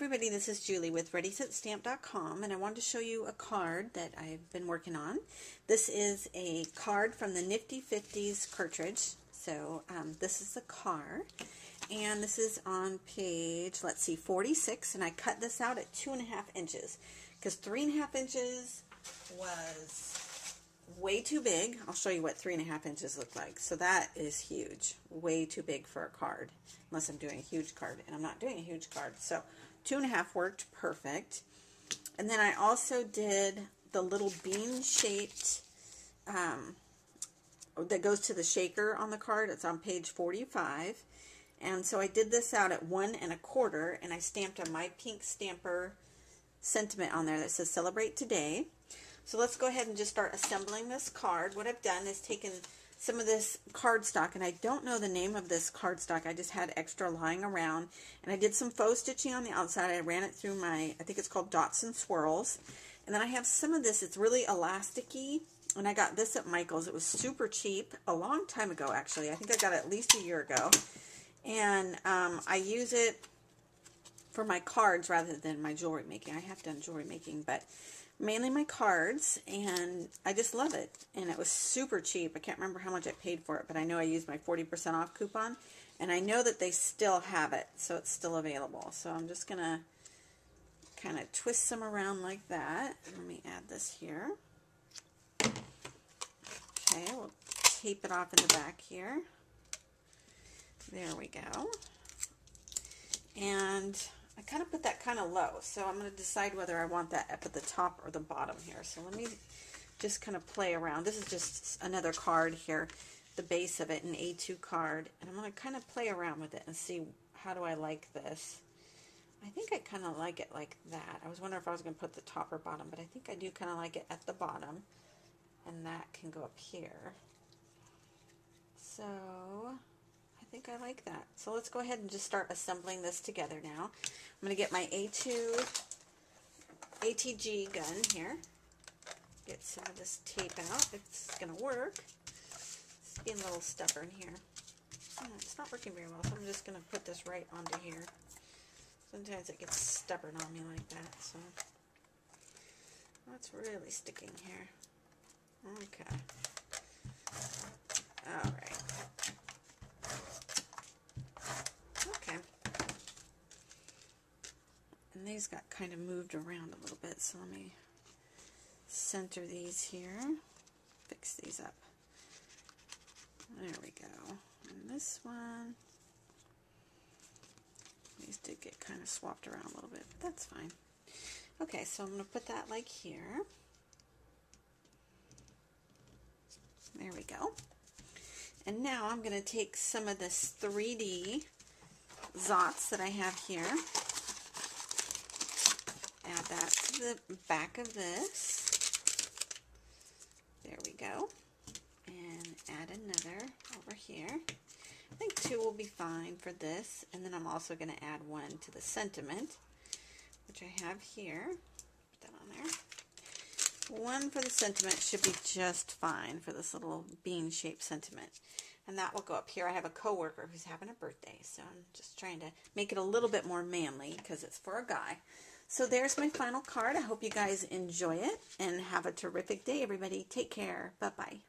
everybody, this is Julie with ReadySetStamp.com, and I wanted to show you a card that I've been working on. This is a card from the Nifty Fifties Cartridge. So this is the card, and this is on page, let's see, 46, and I cut this out at 2.5 inches because 3.5 inches was way too big. I'll show you what 3.5 inches look like. So that is huge, way too big for a card, unless I'm doing a huge card, and I'm not doing a huge card. So 2.5 worked perfect. And then I also did the little bean shaped that goes to the shaker on the card. It's on page 45. And so I did this out at 1 1/4, and I stamped a My Pink Stamper sentiment on there that says Celebrate Today. So let's go ahead and just start assembling this card. What I've done is taken some of this cardstock, and I don't know the name of this cardstock. I just had extra lying around, and I did some faux stitching on the outside. I ran it through my, I think it's called Dots and Swirls. And then I have some of this, it's really elasticy, and I got this at Michael's. It was super cheap, a long time ago actually. I think I got it at least a year ago. And I use it for my cards rather than my jewelry making. I have done jewelry making, but mainly my cards, and I just love it. And it was super cheap. I can't remember how much I paid for it, but I know I used my 40% off coupon, and I know that they still have it, so it's still available. So I'm just going to kind of twist some around like that. Let me add this here. Okay, we'll tape it off in the back here. There we go. And I kind of put that kind of low, so I'm going to decide whether I want that up at the top or the bottom here. So let me just kind of play around. This is just another card here, the base of it, an A2 card, and I'm going to kind of play around with it and see how do I like this. I think I kind of like it like that. I was wondering if I was going to put the top or bottom, but I think I do kind of like it at the bottom, and that can go up here. So I think I like that. So let's go ahead and just start assembling this together now. I'm going to get my A2 ATG gun here. Get some of this tape out. It's going to work. It's being a little stubborn here. It's not working very well, so I'm just going to put this right onto here. Sometimes it gets stubborn on me like that, so that's really sticking here. Okay. All right. Okay. And these got kind of moved around a little bit, so let me center these here. Fix these up. There we go. And this one, these did get kind of swapped around a little bit, but that's fine. Okay, so I'm going to put that like here. There we go. And now I'm going to take some of this 3D XOXO that I have here. Add that to the back of this. There we go. And add another over here. I think 2 will be fine for this. And then I'm also going to add 1 to the sentiment, which I have here. Put that on there. 1 for the sentiment should be just fine for this little bean-shaped sentiment. And that will go up here. I have a coworker who's having a birthday, so I'm just trying to make it a little bit more manly because it's for a guy. So there's my final card. I hope you guys enjoy it and have a terrific day, everybody. Take care. Bye-bye.